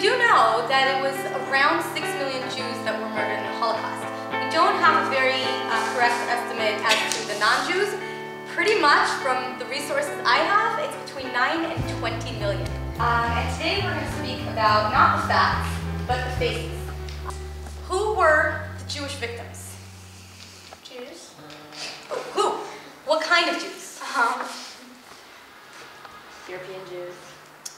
do know that it was around 6 million Jews that were murdered in the Holocaust. We don't have a very correct estimate as to the non-Jews. Pretty much from the resources I have, it's between 9 and 20 million. And today we're going to speak about not the facts, but the faces. Who were the Jewish victims? Jews. Oh, who? What kind of Jews? European Jews.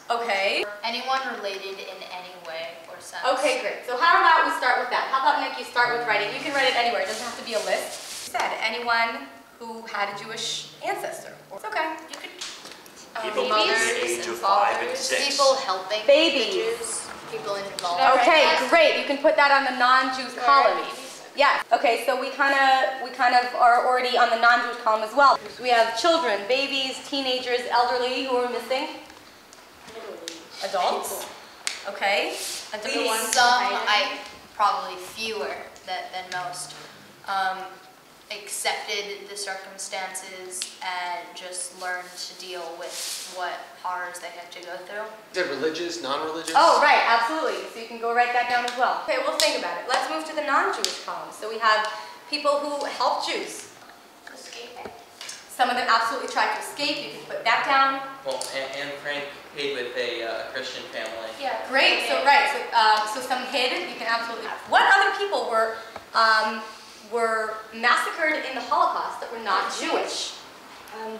Okay. Anyone related in any way or sense. Okay, great. So how about we start with that? How about, Nick, you start with writing? You can write it anywhere. It doesn't have to be a list. You said anyone who had a Jewish ancestor. It's okay. You could. People Babies, under the age of 5 and 6. people helping Babies. the Jews, people involved. Okay, great. You can put that on the non-Jews column. Yeah. Okay, so we kind of are already on the non-Jewish column as well. So we have children, babies, teenagers, elderly who are missing. Adults. Okay. Adults. Some, probably fewer than most, accepted the circumstances and just learned to deal with what horrors they had to go through. Is it religious, non-religious? Oh, right, absolutely. So you can go write that down as well. Okay, we'll think about it. Let's move to the non-Jewish column. So we have people who helped Jews. Escaping. Some of them absolutely tried to escape. You can put that down. Well, Anne Frank hid with a Christian family. Yeah, great. So so some hid. You can absolutely. What other people were massacred in the Holocaust that were not Jewish?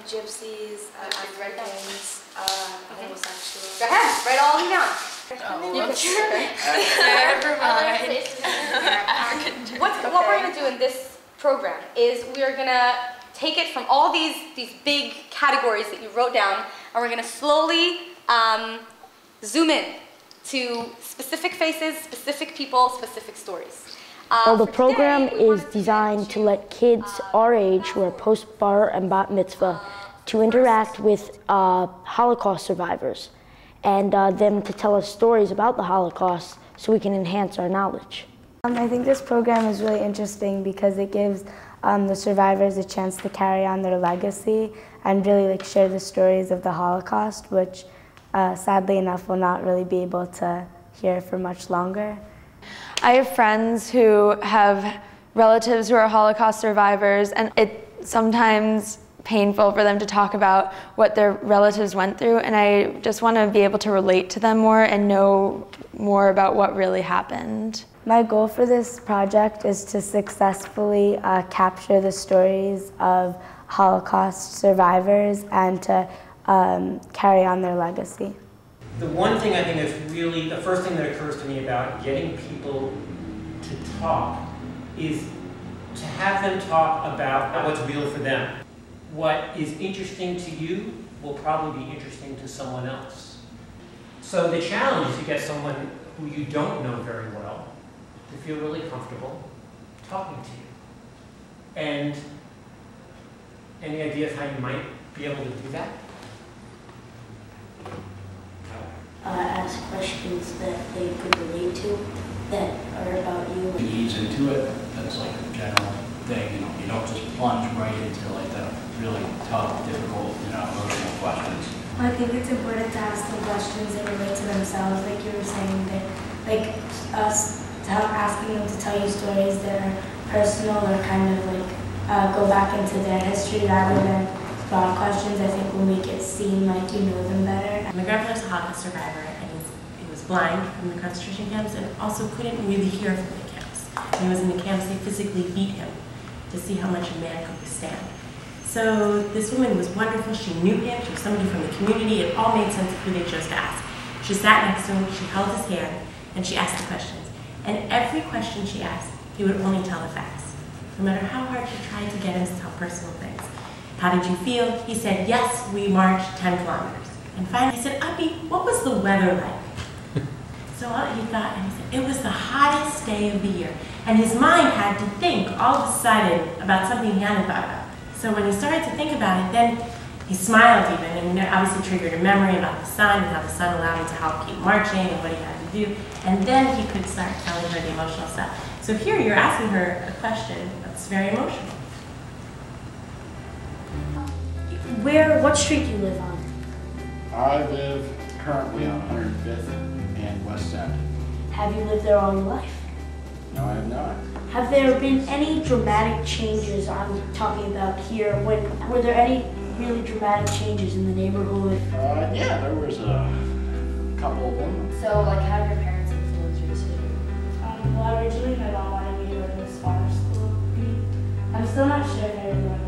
Gypsies, Africans, homosexuals. Go ahead, write all of them down. What we're going to do in this program is we are going to take it from all these big categories that you wrote down, and we're going to slowly zoom in to specific faces, specific people, specific stories. Well, the program is designed to let kids our age who are post-bar and bat mitzvah to interact with Holocaust survivors and them to tell us stories about the Holocaust so we can enhance our knowledge. I think this program is really interesting because it gives the survivors a chance to carry on their legacy and really share the stories of the Holocaust, which sadly enough will not really be able to hear for much longer. I have friends who have relatives who are Holocaust survivors, and it's sometimes painful for them to talk about what their relatives went through, and I just want to be able to relate to them more and know more about what really happened. My goal for this project is to successfully capture the stories of Holocaust survivors and to carry on their legacy. The one thing I think is really, the first thing that occurs to me about getting people to talk is to have them talk about what's real for them. What is interesting to you will probably be interesting to someone else. So the challenge is to get someone who you don't know very well to feel really comfortable talking to you. And any idea of how you might be able to do that? Ask questions that they could relate to that are about you. Ease into it, that's like a general thing, you don't just plunge right into like the really tough, difficult, emotional questions. I think it's important to ask them questions that relate to themselves, like you were saying, that asking them to tell you stories that are personal or kind of go back into their history rather than broad questions, I think will make it seem like you know them better. My grandfather's a Holocaust survivor, and he was blind from the concentration camps and also couldn't really hear from the camps. When he was in the camps, they physically beat him to see how much a man could withstand. So this woman was wonderful. She knew him. She was somebody from the community. It all made sense who they chose to ask. She sat next to him, she held his hand, and she asked the questions. And every question she asked, he would only tell the facts. No matter how hard she tried to get him to tell personal things. How did you feel? He said, yes, we marched 10 kilometers. And finally I said, Abi, what was the weather like? So he thought, and he said, it was the hottest day of the year. And his mind had to think all of a sudden about something he hadn't thought about. So when he started to think about it, then he smiled even, and obviously triggered a memory about the sun and how the sun allowed him to help keep marching and what he had to do. And then he could start telling her the emotional stuff. So here you're asking her a question that's very emotional. What street do you live on? I live currently on 105th and West End. Have you lived there all your life? No, I have not. Have there been any dramatic changes, I'm talking about here, were there any really dramatic changes in the neighborhood? Yeah, there was a couple of them. So, like, how did your parents influence your decision? Well, originally my mom wanted me to go to this farm school. I'm still not sure if I really want to